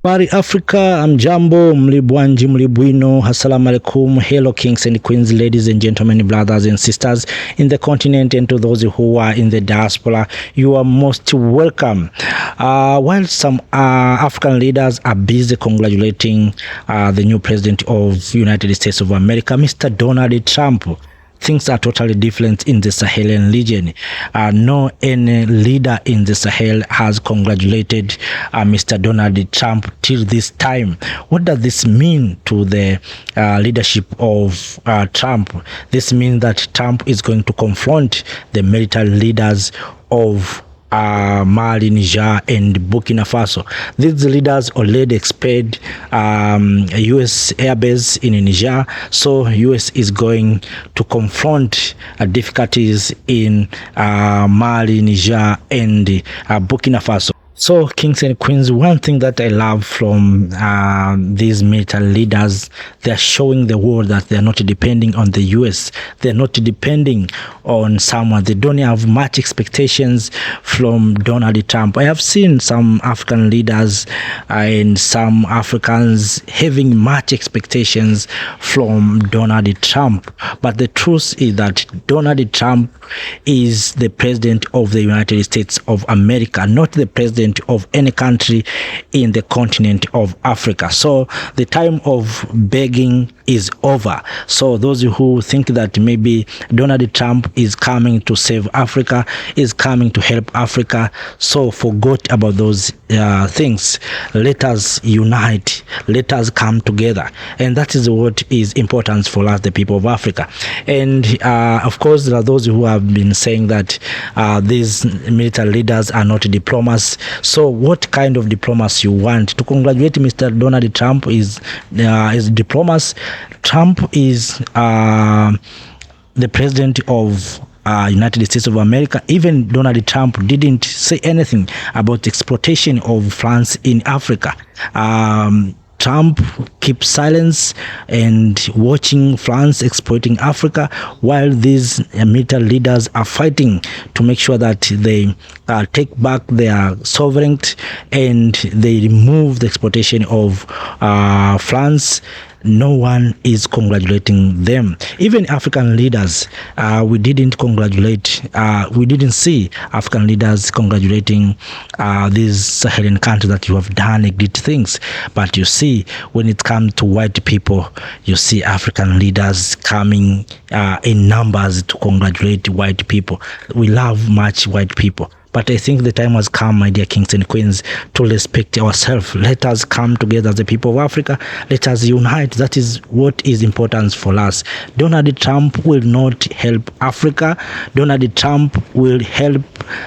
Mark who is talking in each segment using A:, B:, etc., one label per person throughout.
A: Bari Africa, Mjambo, Mlibwanji, Mlibwino, Assalamu alaikum, hello kings and queens, ladies and gentlemen, brothers and sisters in the continent, and to those who are in the diaspora, you are most welcome. While some African leaders are busy congratulating the new president of United States of America, Mr. Donald Trump, things are totally different in the Sahelian region. No any leader in the Sahel has congratulated Mr. Donald Trump till this time. What does this mean to the leadership of Trump? This means that Trump is going to confront the military leaders of Mali, Niger, and Burkina Faso. These leaders already expelled U.S. airbase in Niger, so U.S. is going to confront difficulties in Mali, Niger, and Burkina Faso. So, kings and queens, one thing that I love from these military leaders, they're showing the world that they're not depending on the US. They're not depending on someone. They don't have much expectations from Donald Trump. I have seen some African leaders and some Africans having much expectations from Donald Trump. But the truth is that Donald Trump is the president of the United States of America, not the president of any country in the continent of Africa. So the time of begging is over. So those who think that maybe Donald Trump is coming to save Africa, is coming to help Africa, so forgot about those things. Let us unite. Let us come together. And that is what is important for us, the people of Africa. And of course, there are those who have been saying that these military leaders are not diplomats. So what kind of diplomacy you want? To congratulate Mr. Donald Trump is diplomacy. Trump is the president of United States of America. Even Donald Trump didn't say anything about exploitation of France in Africa. Trump keeps silence and watching France exploiting Africa, while these military leaders are fighting to make sure that they take back their sovereignty and they remove the exploitation of France. No one is congratulating them. Even African leaders, we didn't see African leaders congratulating these Sahelian countries that you have done great things. But you see, when it comes to white people, you see African leaders coming in numbers to congratulate white people. We love much white people. But I think the time has come, my dear kings and queens, to respect ourselves. Let us come together as the people of Africa. Let us unite. That is what is important for us. Donald Trump will not help Africa. Donald Trump will help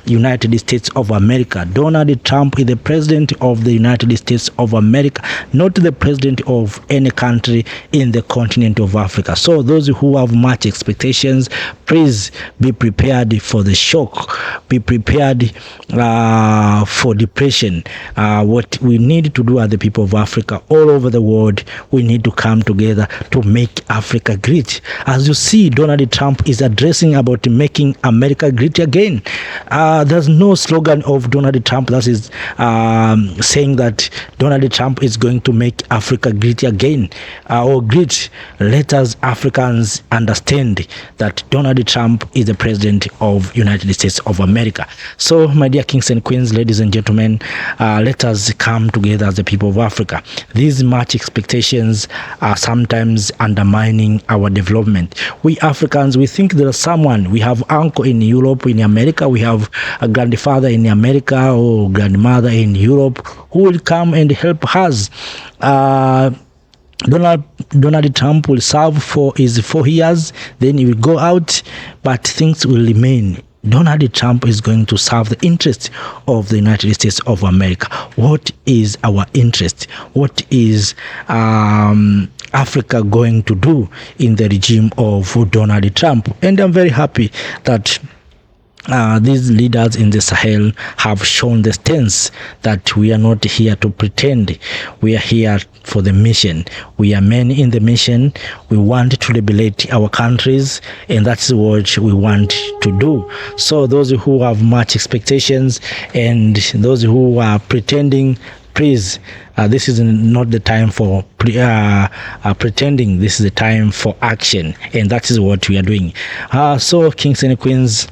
A: United States of America. Donald Trump is the president of the United States of America, not the president of any country in the continent of Africa. So those who have much expectations, please be prepared for the shock. Be prepared for depression. What we need to do as the people of Africa all over the world, we need to come together to make Africa great. As you see, Donald Trump is addressing about making America great again. There's no slogan of Donald Trump that is saying that Donald Trump is going to make Africa great again or great. Let us Africans understand that Donald Trump is the president of United States of America. So, my dear kings and queens, ladies and gentlemen, let us come together as the people of Africa. These much expectations are sometimes undermining our development. We Africans, we think there is someone. We have uncle in Europe, in America. We have a grandfather in America or grandmother in Europe who will come and help us. Donald Trump will serve for his 4 years, then he will go out, but things will remain. Donald Trump is going to serve the interests of the United States of America. What is our interest? What is Africa going to do in the regime of Donald Trump? And I'm very happy that these leaders in the Sahel have shown the stance that we are not here to pretend. We are here for the mission. We are men in the mission. We want to liberate our countries, and that's what we want to do. So those who have much expectations and those who are pretending, please, this is not the time for pretending. This is the time for action, and that is what we are doing. So kings and queens,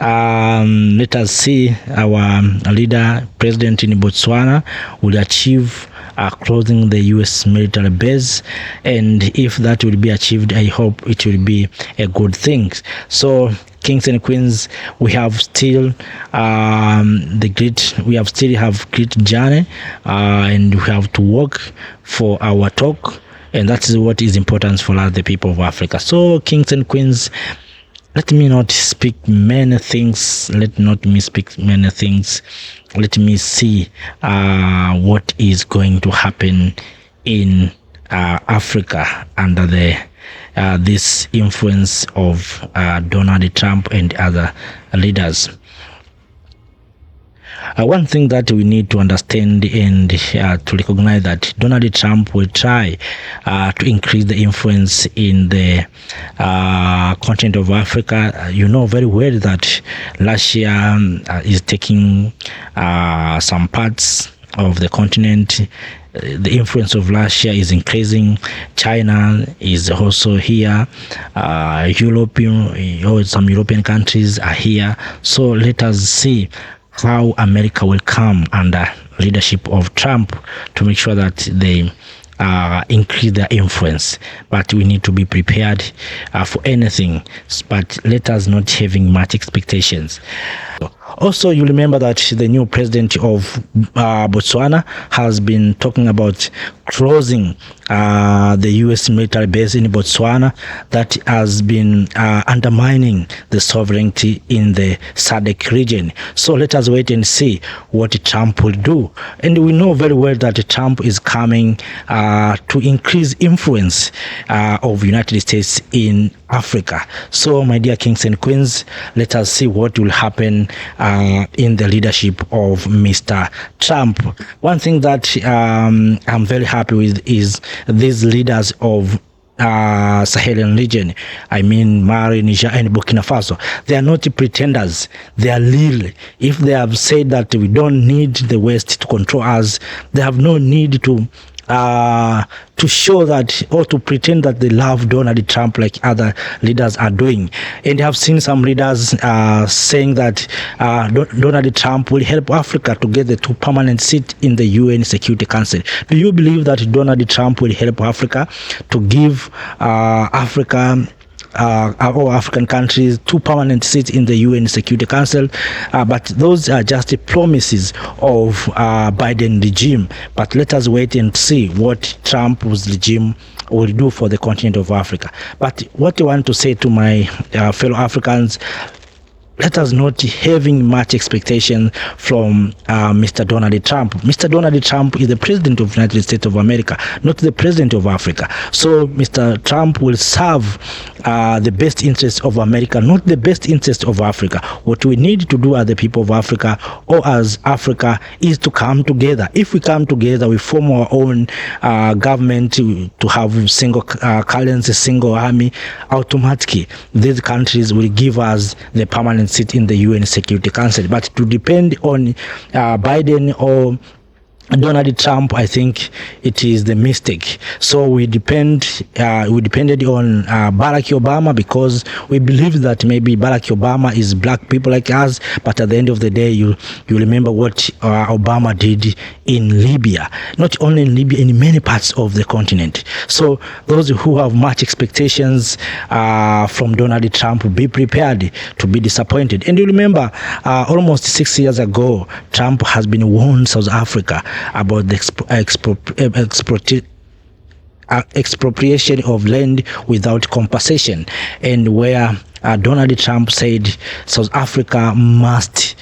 A: let us see our leader, president in Botswana, will achieve closing the U.S. military base, and if that will be achieved, I hope it will be a good thing. So kings and queens, we have still have great journey, and we have to work for our talk, and that is what is important for us, the people of Africa. So kings and queens, let me not speak many things. Let me see what is going to happen in Africa under the this influence of Donald Trump and other leaders. One thing that we need to understand and to recognize that Donald Trump will try to increase the influence in the continent of Africa. You know very well that Russia is taking some parts of the continent. The influence of Russia is increasing. China is also here. Some European countries are here. So let us see how America will come under leadership of Trump to make sure that they increase their influence. But we need to be prepared for anything. But let us not having much expectations. Also, you remember that the new president of Botswana has been talking about closing the U.S. military base in Botswana that has been undermining the sovereignty in the SADC region. So let us wait and see what Trump will do. And we know very well that Trump is coming to increase influence of United States in Africa. So my dear kings and queens, let us see what will happen in the leadership of Mr. Trump. One thing that I'm very happy with is these leaders of Sahelian region, I mean Mali, Niger and Burkina Faso. They are not pretenders, they are real. If they have said that we don't need the West to control us, they have no need to show that or to pretend that they love Donald Trump like other leaders are doing. And I have seen some leaders saying that Donald Trump will help Africa to get the 2 permanent seats in the UN Security Council. Do you believe that Donald Trump will help Africa to give all African countries 2 permanent seats in the UN Security Council? But those are just promises of Biden regime. But let us wait and see what Trump's regime will do for the continent of Africa. But what I want to say to my fellow Africans, let us not having much expectation from Mr. Donald Trump. Mr. Donald Trump is the president of the United States of America, not the president of Africa. So Mr. Trump will serve the best interest of America, not the best interest of Africa. What we need to do as the people of Africa or as Africa is to come together. If we come together, we form our own government to have single currency, single army, automatically these countries will give us the permanent seat in the UN Security Council. But to depend on Biden or Donald Trump, I think it is the mistake. So we depended on Barack Obama because we believe that maybe Barack Obama is black people like us, but at the end of the day, you remember what Obama did in Libya. Not only in Libya, in many parts of the continent. So those who have much expectations from Donald Trump, be prepared to be disappointed. And you remember, almost 6 years ago, Trump has been warned South Africa about the expropriation of land without compensation, and where Donald Trump said South Africa must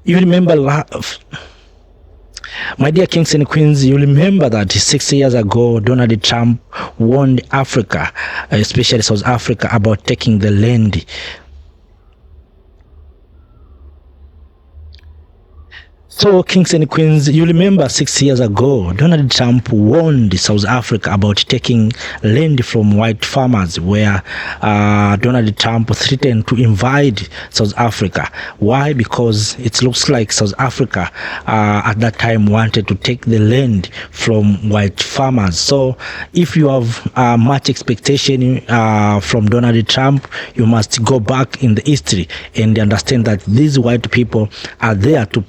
A: you remember My dear kings and queens, you remember that 6 years ago, Donald Trump warned Africa, especially South Africa, about taking the land. So, kings and queens, you remember 6 years ago, Donald Trump warned South Africa about taking land from white farmers, where Donald Trump threatened to invade South Africa. Why? Because it looks like South Africa at that time wanted to take the land from white farmers. So, if you have much expectation from Donald Trump, you must go back in the history and understand that these white people are there to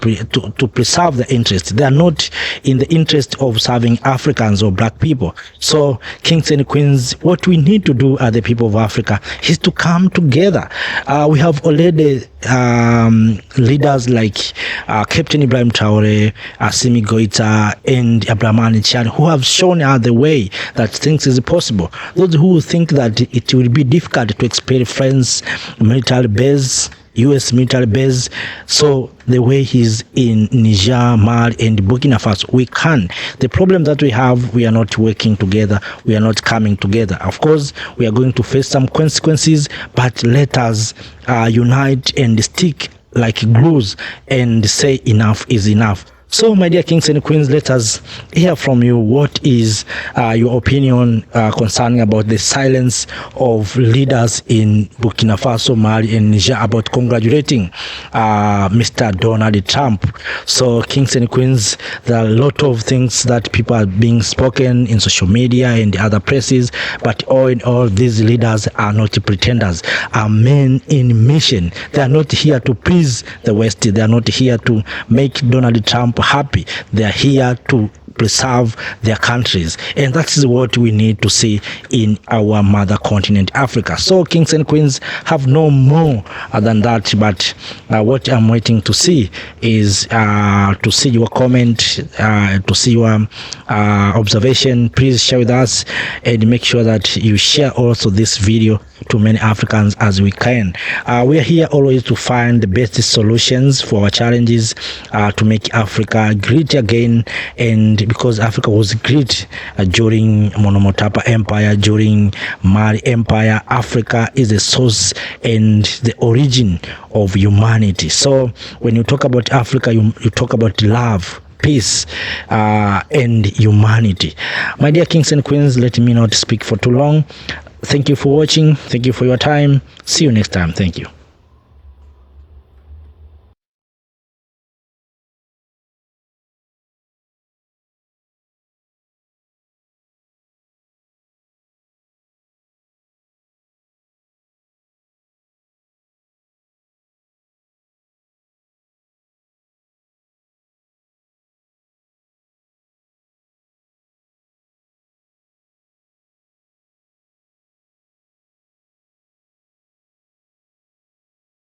A: preserve the interest. They are not in the interest of serving Africans or black people. So, kings and queens, what we need to do as the people of Africa is to come together. We have already leaders like Captain Ibrahim Traore, Assimi Goita, and Abdurahmane Tiani, who have shown us the way that things is possible. Those who think that it will be difficult to expel French military base, US military base, so the way he's in Niger, Mali, and Burkina Faso, we can. The problem that we have, we are not working together, we are not coming together. Of course, we are going to face some consequences, but let us unite and stick like glues and say enough is enough. So, my dear kings and queens, let us hear from you. What is your opinion concerning about the silence of leaders in Burkina Faso, Mali, and Niger about congratulating Mr. Donald Trump? So, kings and queens, there are a lot of things that people are being spoken in social media and other places, but all in all, these leaders are not pretenders, are men in mission. They are not here to please the West. They are not here to make Donald Trump happy. They are here to preserve their countries, and that is what we need to see in our mother continent, Africa. So, kings and queens, have no more than that, but what I'm waiting to see is to see your comment, to see your observation. Please share with us and make sure that you share also this video to many Africans as we can. We are here always to find the best solutions for our challenges, to make Africa great again. And because Africa was great during Monomotapa Empire, during Mali Empire, Africa is the source and the origin of humanity. So when you talk about Africa, you talk about love, peace, and humanity. My dear kings and queens, let me not speak for too long. Thank you for watching. Thank you for your time. See you next time. Thank you.